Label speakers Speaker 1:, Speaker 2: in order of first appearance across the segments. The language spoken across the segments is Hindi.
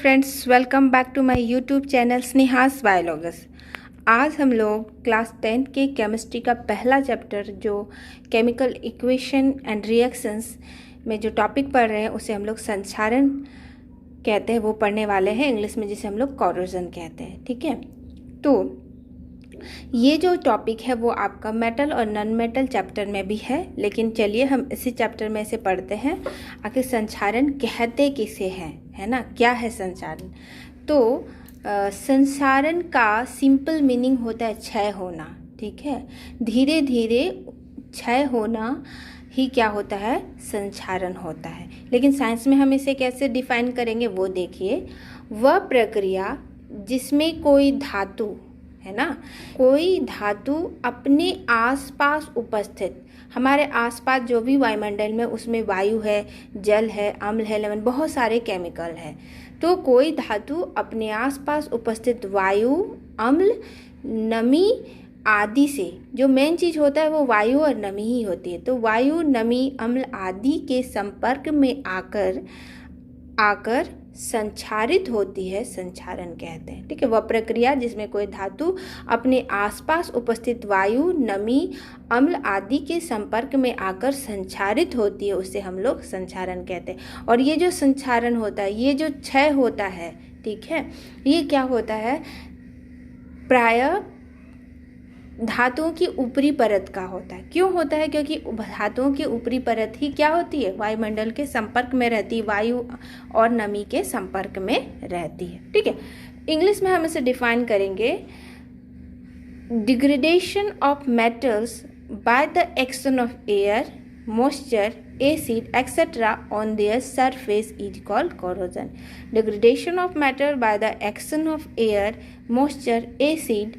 Speaker 1: Friends, welcome back to my YouTube channel Sneha's बायोलॉगस। आज हम लोग क्लास 10 के केमिस्ट्री का पहला चैप्टर जो केमिकल इक्वेशन एंड रिएक्शंस में जो टॉपिक पढ़ रहे हैं उसे हम लोग संक्षारण कहते हैं, वो पढ़ने वाले हैं इंग्लिश में, जिसे हम लोग कोरोजन कहते हैं। ठीक है, तो ये जो टॉपिक है वो आपका मेटल और नॉन मेटल चैप्टर में भी है, लेकिन चलिए हम इसी चैप्टर में से पढ़ते हैं। आखिर संक्षारण कहते किसे हैं, है ना, क्या है संक्षारण। तो संक्षारण का सिंपल मीनिंग होता है क्षय होना। ठीक है, धीरे धीरे क्षय होना ही क्या होता है, संक्षारण होता है। लेकिन साइंस में हम इसे कैसे डिफाइन करेंगे वो देखिए। वह प्रक्रिया जिसमें कोई धातु, है ना, कोई धातु अपने आसपास उपस्थित, हमारे आसपास जो भी वायुमंडल में, उसमें वायु है, जल है, अम्ल है, लवण, बहुत सारे केमिकल है। तो कोई धातु अपने आसपास उपस्थित वायु, अम्ल, नमी आदि से, जो मेन चीज़ होता है वो वायु और नमी ही होती है। तो वायु, नमी, अम्ल आदि के संपर्क में आकर संक्षारित होती है, संक्षारण कहते हैं। ठीक है, वह प्रक्रिया जिसमें कोई धातु अपने आसपास उपस्थित वायु, नमी, अम्ल आदि के संपर्क में आकर संक्षारित होती है, उसे हम लोग संक्षारण कहते हैं। और ये जो संक्षारण होता है, ये जो क्षय होता है, ठीक है, ये क्या होता है, प्रायः धातुओं की ऊपरी परत का होता है। क्यों होता है? क्योंकि धातुओं की ऊपरी परत ही क्या होती है, वायुमंडल के संपर्क में रहती है, वायु और नमी के संपर्क में रहती है। ठीक है, इंग्लिश में हम इसे डिफाइन करेंगे, degradation of metals by the action of air, moisture, acid etc. on their surface is called corrosion. Degradation of matter by the action of air, moisture, acid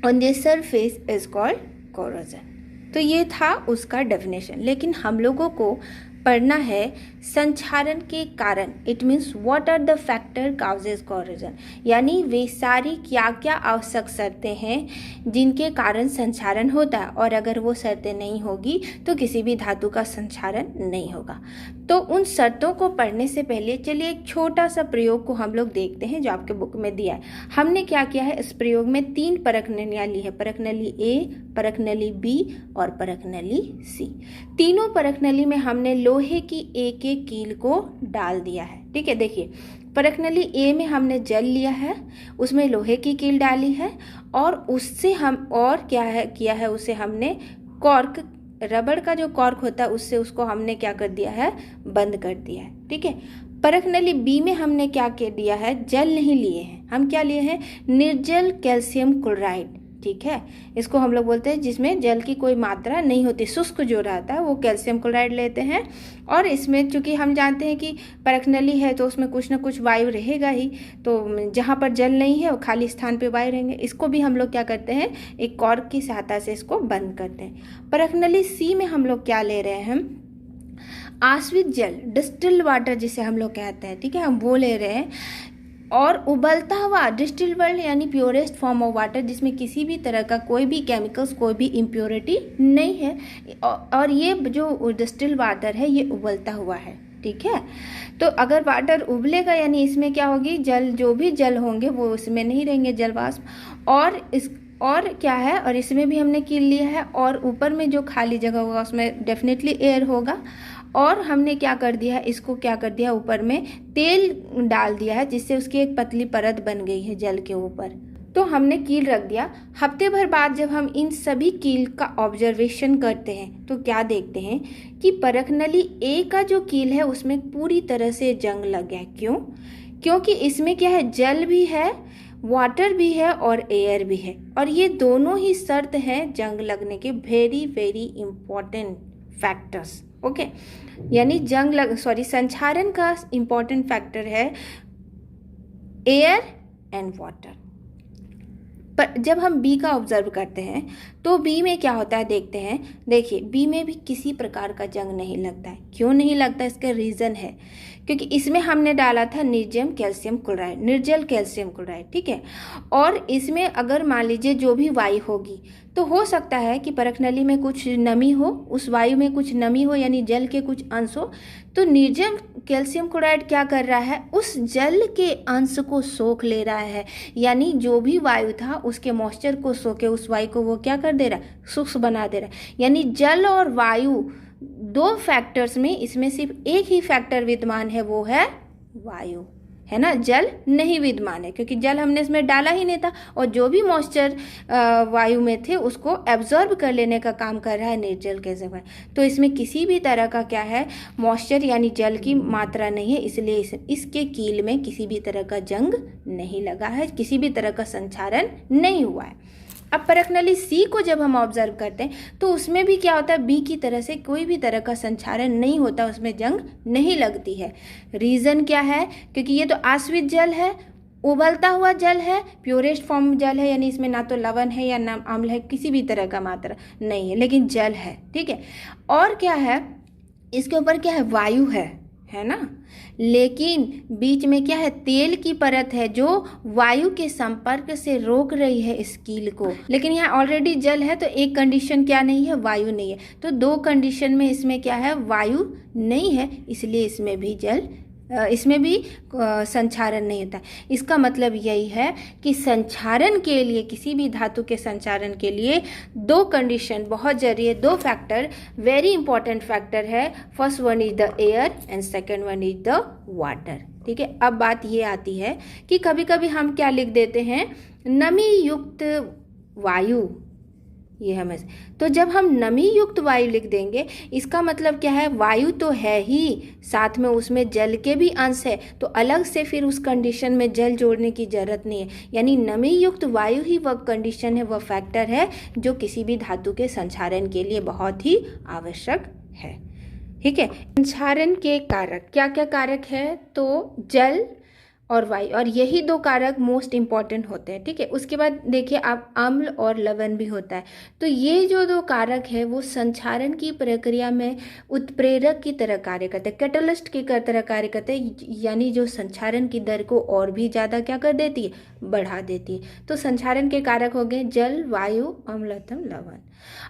Speaker 1: on their surface is called corrosion. तो ये था उसका डेफिनेशन। लेकिन हम लोगों को पढ़ना है संक्षारण के कारण। It means what are the factor causes corrosion, यानी वे सारी क्या क्या आवश्यक शर्तें हैं जिनके कारण संक्षारण होता है, और अगर वो शर्तें नहीं होगी तो किसी भी धातु का संक्षारण नहीं होगा। तो उन शर्तों को पढ़ने से पहले चलिए एक छोटा सा प्रयोग को हम लोग देखते हैं जो आपके बुक में दिया है। हमने क्या किया है, इस प्रयोग में 3 परख नलियाँ ली है, परख नली ए, परख नली बी और परख नली सी। तीनों परख नली में हमने लोहे की एक एक कील को डाल दिया है। ठीक है, देखिए परख नली ए में हमने जल लिया है, उसमें लोहे की कील डाली है, और उससे हम और क्या है किया है, उसे हमने कॉर्क, रबड़ का जो कॉर्क होता है उससे उसको हमने क्या कर दिया है, बंद कर दिया है। ठीक है, परख नली बी में हमने क्या कर दिया है, जल नहीं लिए हैं, हम क्या लिए हैं, निर्जल कैल्शियम क्लोराइड। ठीक है, इसको हम लोग बोलते हैं जिसमें जल की कोई मात्रा नहीं होती, शुष्क जो रहता है वो कैल्शियम क्लोराइड लेते हैं। और इसमें चूंकि हम जानते हैं कि परख नली है तो उसमें कुछ ना कुछ वायु रहेगा ही, तो जहाँ पर जल नहीं है वो खाली स्थान पे वायु रहेंगे। इसको भी हम लोग क्या करते हैं, एक कॉर्क की सहायता से इसको बंद करते हैं। परख नली सी में हम लोग क्या ले रहे हैं, हम आश्रित जल, डिस्टिल्ड वाटर जिसे हम लोग कहते हैं, ठीक है, हम वो ले रहे हैं, और उबलता हुआ डिस्टिल्ड वाटर यानी प्योरेस्ट फॉर्म ऑफ वाटर, जिसमें किसी भी तरह का कोई भी केमिकल्स, कोई भी इम्प्योरिटी नहीं है, और ये जो डिस्टिल्ड वाटर है ये उबलता हुआ है। ठीक है, तो अगर वाटर उबलेगा यानी इसमें क्या होगी, जल, जो भी जल होंगे वो उसमें नहीं रहेंगे, जल वाष्प, और क्या है, और इसमें भी हमने कील लिया है, और ऊपर में जो खाली जगह होगा उसमें डेफिनेटली एयर होगा, और हमने क्या कर दिया है, इसको क्या कर दिया, ऊपर में तेल डाल दिया है, जिससे उसकी एक पतली परत बन गई है जल के ऊपर। तो हमने कील रख दिया। हफ्ते भर बाद जब हम इन सभी कील का ऑब्जर्वेशन करते हैं तो क्या देखते हैं कि परख नली ए का जो कील है उसमें पूरी तरह से जंग लग गया। क्यों? क्योंकि इसमें क्या है, जल भी है, वाटर भी है और एयर भी है, और ये दोनों ही शर्त हैं जंग लगने के, very very important factors. Okay, यानी संक्षारण का इंपॉर्टेंट फैक्टर है एयर एंड वाटर। पर जब हम बी का ऑब्जर्व करते हैं तो बी में क्या होता है देखते हैं। देखिए बी में भी किसी प्रकार का जंग नहीं लगता है। क्यों नहीं लगता, इसका रीज़न है क्योंकि इसमें हमने डाला था निर्जल कैल्शियम क्लोराइड। ठीक है, और इसमें अगर मान लीजिए जो भी वायु होगी तो तो हो सकता है कि परखनली में कुछ नमी हो, उस वायु में कुछ नमी हो, यानी जल के कुछ अंश हो। तो निर्जल कैल्शियम क्लोराइड क्या कर रहा है, उस जल के अंश को सोख ले रहा है, यानी जो भी वायु था उसके मॉइस्चर को सोखे उस वायु को वो क्या कर दे रहा है, शुष्क बना दे रहा है। यानी जल और वायु दो फैक्टर्स में, इसमें सिर्फ एक ही फैक्टर विद्यमान है, वो है वायु, है ना। जल नहीं विद्यमान है क्योंकि जल हमने इसमें डाला ही नहीं था, और जो भी मॉइस्चर वायु में थे उसको एब्जॉर्ब कर लेने का काम कर रहा है निर्जल कैल्शियम क्लोराइड। तो इसमें किसी भी तरह का क्या है, मॉइस्चर यानी जल की मात्रा नहीं है, इसलिए इसके कील में किसी भी तरह का जंग नहीं लगा है, किसी भी तरह का संक्षारण नहीं हुआ है। अब परखनली सी को जब हम ऑब्जर्व करते हैं तो उसमें भी क्या होता है, बी की तरह से कोई भी तरह का संक्षारण नहीं होता, उसमें जंग नहीं लगती है। रीज़न क्या है, क्योंकि ये तो आश्रित जल है, उबलता हुआ जल है, प्योरेस्ट फॉर्म जल है, यानी इसमें ना तो लवण है या ना अम्ल है, किसी भी तरह का मात्रा नहीं है, लेकिन जल है, ठीक है। और क्या है, इसके ऊपर क्या है, वायु है ना, लेकिन बीच में क्या है, तेल की परत है जो वायु के संपर्क से रोक रही है इस कील को। लेकिन यहाँ ऑलरेडी जल है, तो एक कंडीशन क्या नहीं है, वायु नहीं है। तो दो कंडीशन में इसमें क्या है, वायु नहीं है, इसलिए इसमें भी इसमें भी संक्षारण नहीं होता। इसका मतलब यही है कि संक्षारण के लिए, किसी भी धातु के संक्षारण के लिए दो कंडीशन बहुत जरूरी है, दो फैक्टर वेरी इंपॉर्टेंट फैक्टर है। First one is the air and second one is the water, ठीक है। अब बात ये आती है कि कभी कभी हम क्या लिख देते हैं, नमी युक्त वायु, ये हमें, तो जब हम नमी युक्त वायु लिख देंगे इसका मतलब क्या है, वायु तो है ही, साथ में उसमें जल के भी अंश है, तो अलग से फिर उस कंडीशन में जल जोड़ने की जरूरत नहीं है। यानी नमी युक्त वायु ही वह कंडीशन है, वह फैक्टर है जो किसी भी धातु के संक्षारण के लिए बहुत ही आवश्यक है, ठीक है। संक्षारण के कारक क्या क्या कारक है, तो जल और वायु, और यही दो कारक मोस्ट इंपॉर्टेंट होते हैं, ठीक है। उसके बाद देखिए आप अम्ल और लवण भी होता है। तो ये जो दो कारक है वो संक्षारण की प्रक्रिया में उत्प्रेरक की तरह कार्य करते हैं, कैटलिस्ट की तरह कार्य करते हैं, यानी जो संक्षारण की दर को और भी ज़्यादा क्या कर देती है, बढ़ा देती है। तो संक्षारण के कारक हो गए जल, वायु, अम्ल अथवा लवण।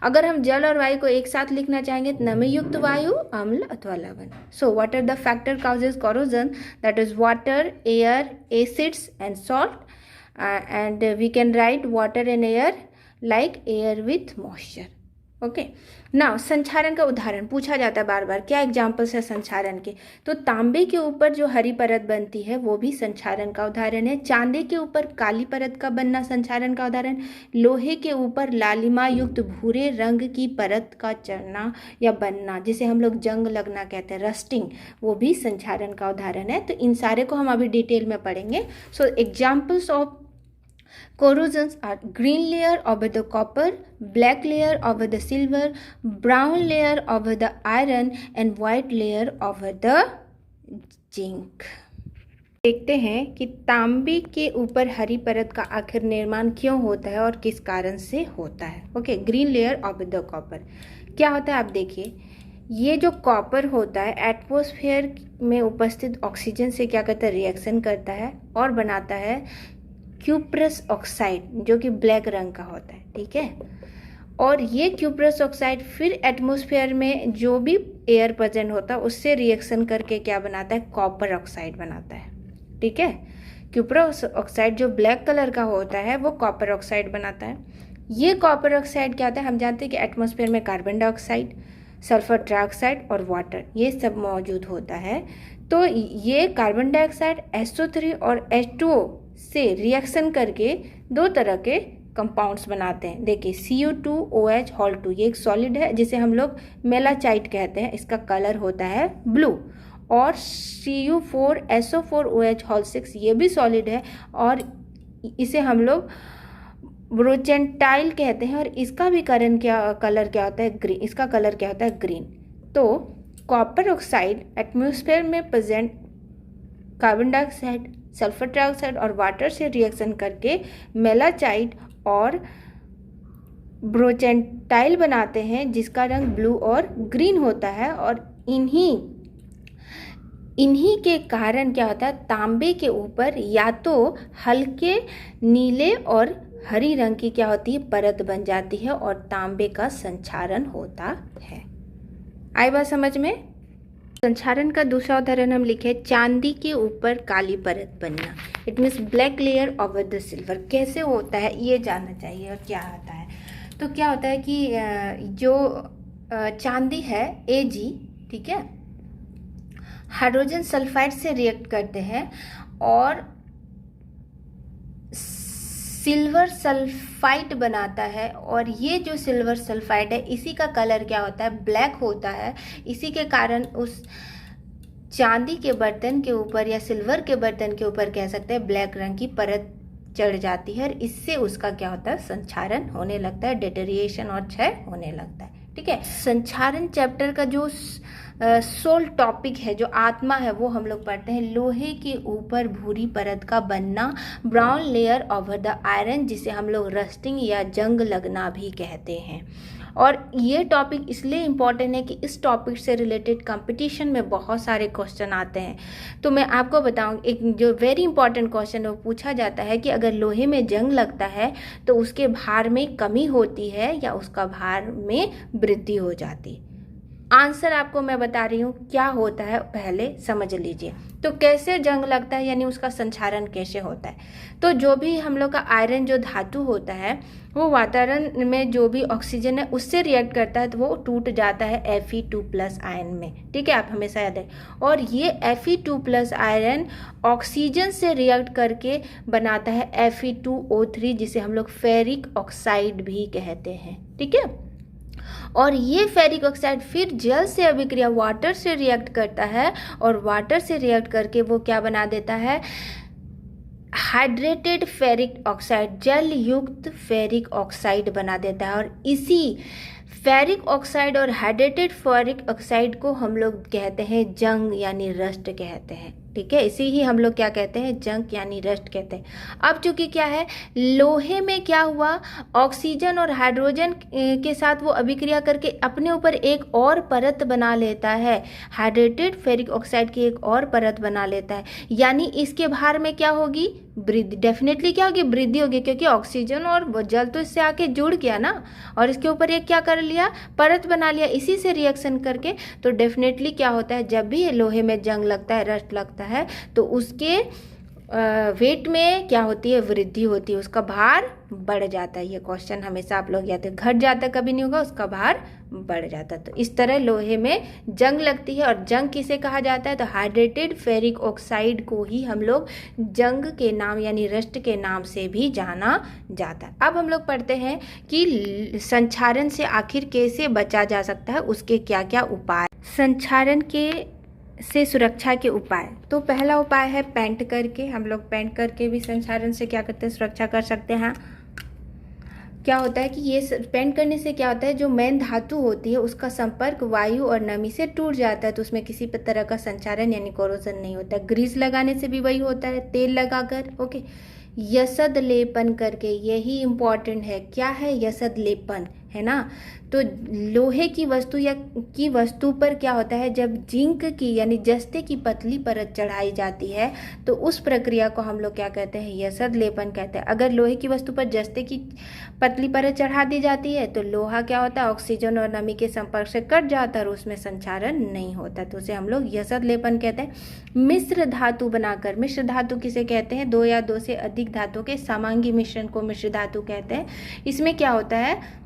Speaker 1: अगर हम जल और वायु को एक साथ लिखना चाहेंगे तो नमी युक्त वायु, अम्ल अथवा लवण। So what are the factor causes corrosion, that is water, air, acids and salt, and we can write water and air like air with moisture. Okay, now संक्षारण का उदाहरण पूछा जाता है बार बार, क्या एग्जाम्पल्स है संक्षारण के, तो तांबे के ऊपर जो हरी परत बनती है वो भी संक्षारण का उदाहरण है, चांदी के ऊपर काली परत का बनना संक्षारण का उदाहरण, लोहे के ऊपर लालिमा युक्त भूरे रंग की परत का चढ़ना या बनना, जिसे हम लोग जंग लगना कहते हैं, रस्टिंग, वो भी संक्षारण का उदाहरण है। तो इन सारे को हम अभी डिटेल में पढ़ेंगे। सो examples of corrosions are green layer over the copper, black layer over the silver, brown layer over the iron and white layer over the zinc. देखते हैं कि तांबे के ऊपर हरी परत का आखिर निर्माण क्यों होता है और किस कारण से होता है। Okay, green layer of the copper क्या होता है, आप देखिए, ये जो कॉपर होता है एटमॉस्फेयर में उपस्थित ऑक्सीजन से क्या करता है, रिएक्शन करता है और बनाता है क्यूप्रस ऑक्साइड, जो कि ब्लैक रंग का होता है, ठीक है। और ये क्यूप्रस ऑक्साइड फिर एटमॉस्फेयर में जो भी एयर प्रेजेंट होता है उससे रिएक्शन करके क्या बनाता है, कॉपर ऑक्साइड बनाता है, ठीक है। क्यूप्रस ऑक्साइड जो ब्लैक कलर का होता है वो कॉपर ऑक्साइड बनाता है। ये कॉपर ऑक्साइड क्या होता है, हम जानते हैं कि एटमॉस्फेयर में कार्बन डाइऑक्साइड, सल्फर डाइऑक्साइड और वाटर ये सब मौजूद होता है। तो ये कार्बन डाइऑक्साइड SO3 और H2O से रिएक्शन करके दो तरह के कंपाउंड्स बनाते हैं। देखिए CO2OH हॉल 2, ये एक सॉलिड है जिसे हम लोग मेलाचाइट कहते हैं, इसका कलर होता है ब्लू, और Cu4SO4OH हॉल 6 ये भी सॉलिड है और इसे हम लोग ब्रोचेंटाइल कहते हैं, और इसका भी कलर क्या होता है, ग्रीन, इसका कलर क्या होता है, ग्रीन। तो कॉपर ऑक्साइड एटमॉस्फेयर में present carbon dioxide, sulphur dioxide और वाटर से रिएक्शन करके मेलाचाइट और ब्रोचेंटाइल बनाते हैं जिसका रंग ब्लू और ग्रीन होता है। और इन्हीं के कारण क्या होता है, तांबे के ऊपर या तो हल्के नीले और हरी रंग की क्या होती है, परत बन जाती है और तांबे का संक्षारण होता है। आई बात समझ में? संक्षारण का दूसरा उदाहरण हम लिखे, चांदी के ऊपर काली परत बनना। It means black layer over the silver. कैसे होता है ये जानना चाहिए और क्या आता है। तो क्या होता है कि जो चांदी है Ag, ठीक है, हाइड्रोजन सल्फाइड से रिएक्ट करते हैं और सिल्वर सल्फाइड बनाता है। और ये जो सिल्वर सल्फाइड है इसी का कलर क्या होता है, ब्लैक होता है। इसी के कारण उस चांदी के बर्तन के ऊपर या सिल्वर के बर्तन के ऊपर कह सकते हैं ब्लैक रंग की परत चढ़ जाती है और इससे उसका क्या होता है, संक्षारण होने लगता है, डिटेरिएशन और क्षय होने लगता है। ठीक है, संक्षारण चैप्टर का जो सोल टॉपिक है, जो आत्मा है, वो हम लोग पढ़ते हैं लोहे के ऊपर भूरी परत का बनना, brown layer over the iron, जिसे हम लोग रस्टिंग या जंग लगना भी कहते हैं। और ये टॉपिक इसलिए इम्पॉर्टेंट है कि इस टॉपिक से रिलेटेड कंपटीशन में बहुत सारे क्वेश्चन आते हैं। तो मैं आपको बताऊं, एक जो वेरी इंपॉर्टेंट क्वेश्चन है वो पूछा जाता है कि अगर लोहे में जंग लगता है तो उसके भार में कमी होती है या उसका भार में वृद्धि हो जाती है। आंसर आपको मैं बता रही हूँ क्या होता है, पहले समझ लीजिए। तो कैसे जंग लगता है यानी उसका संक्षारण कैसे होता है। तो जो भी हम लोग का आयरन जो धातु होता है वो वातावरण में जो भी ऑक्सीजन है उससे रिएक्ट करता है तो वो टूट जाता है Fe2+ आयन में। ठीक है, आप हमेशा याद रखें। और ये Fe2+ आयरन ऑक्सीजन से रिएक्ट करके बनाता है Fe2O3, जिसे हम लोग फेरिक ऑक्साइड भी कहते हैं। ठीक है, और ये फेरिक ऑक्साइड फिर जल से अभिक्रिया वाटर से रिएक्ट करता है और वाटर से रिएक्ट करके वो क्या बना देता है, हाइड्रेटेड फेरिक ऑक्साइड, जल युक्त फेरिक ऑक्साइड बना देता है। और इसी फेरिक ऑक्साइड और हाइड्रेटेड फेरिक ऑक्साइड को हम लोग कहते हैं जंग यानी रस्ट कहते हैं। ठीक है, इसी ही हम लोग क्या कहते हैं, जंग यानी रस्ट कहते हैं। अब चूंकि क्या है, लोहे में क्या हुआ, ऑक्सीजन और हाइड्रोजन के साथ वो अभिक्रिया करके अपने ऊपर एक और परत बना लेता है, हाइड्रेटेड फेरिक ऑक्साइड की एक और परत बना लेता है। यानी इसके भार में क्या होगी, वृद्धि। डेफिनेटली क्या होगी, वृद्धि होगी, क्योंकि ऑक्सीजन और जल तो इससे आके जुड़ गया ना और इसके ऊपर एक क्या कर लिया, परत बना लिया इसी से रिएक्शन करके। तो डेफिनेटली क्या होता है, जब भी लोहे में जंग लगता है, रस्ट लगता है, तो उसके वेट में क्या होती है, वृद्धि होती है, उसका भार बढ़ जाता है। ये क्वेश्चन हमेशा आप लोग याद है, घट जाता कभी नहीं होगा, उसका भार बढ़ जाता है। तो इस तरह लोहे में जंग लगती है। और जंग किसे कहा जाता है, तो हाइड्रेटेड फेरिक ऑक्साइड को ही हम लोग जंग के नाम यानी रस्ट के नाम से भी जाना जाता है। अब हम लोग पढ़ते हैं कि संक्षारण से आखिर कैसे बचा जा सकता है, उसके क्या क्या उपाय। संक्षारण के से सुरक्षा के उपाय, तो पहला उपाय है पेंट करके। हम लोग पेंट करके भी संक्षारण से क्या करते हैं, सुरक्षा कर सकते हैं। क्या होता है कि ये पेंट करने से क्या होता है, जो मेन धातु होती है उसका संपर्क वायु और नमी से टूट जाता है, तो उसमें किसी तरह का संचारण यानी कोरोजन नहीं होता है। ग्रीस लगाने से भी वही होता है, तेल लगाकर। ओके, यसद लेपन करके, यही इम्पॉर्टेंट है। क्या है यसद लेपन, है ना। तो लोहे की वस्तु या की वस्तु पर क्या होता है, जब जिंक की यानी जस्ते की पतली परत चढ़ाई जाती है तो उस प्रक्रिया को हम लोग क्या कहते हैं, यसद लेपन कहते हैं। अगर लोहे की वस्तु पर जस्ते की पतली परत चढ़ा दी जाती है तो लोहा क्या होता है, ऑक्सीजन और नमी के संपर्क से कट जाता है और उसमें संचारण नहीं होता, तो उसे हम लोग यसद लेपन कहते हैं। मिश्र धातु बनाकर, मिश्र धातु किसे कहते हैं, दो या दो से अधिक धातु के समांगी मिश्रण को मिश्र धातु कहते हैं। इसमें क्या होता है,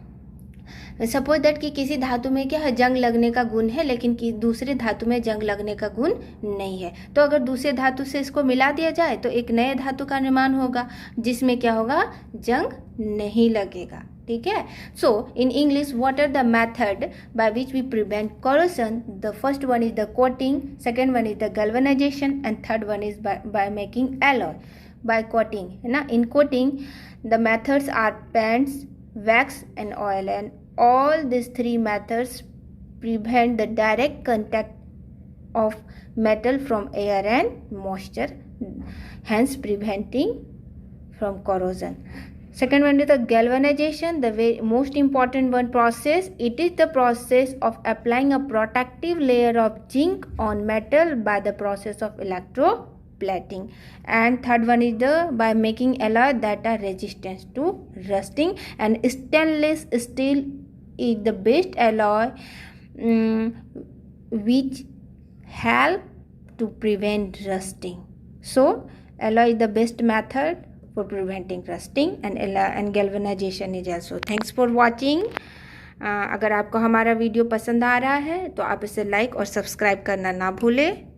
Speaker 1: सपोज दैट कि किसी धातु में क्या है, जंग लगने का गुण है, लेकिन कि दूसरे धातु में जंग लगने का गुण नहीं है। तो अगर दूसरे धातु से इसको मिला दिया जाए तो एक नए धातु का निर्माण होगा जिसमें क्या होगा, जंग नहीं लगेगा। ठीक है, so in English what are the method by which we prevent corrosion? The first one is the coating, second one is the galvanization and third one is by making alloy by coating, है ना। In coating the methods are paints, wax and oil, and all these three methods prevent the direct contact of metal from air and moisture, hence preventing from corrosion. Second one is the galvanization, the very most important one process. It is the process of applying a protective layer of zinc on metal by the process of electro plating. And third one is the by making alloy that are resistant to rusting, and stainless steel is the best alloy which help to prevent rusting. So alloy is the best method for preventing rusting, and galvanization is also. Thanks for watching. अगर आपको हमारा वीडियो पसंद आ रहा है तो आप इसे लाइक और सब्सक्राइब करना ना भूलें.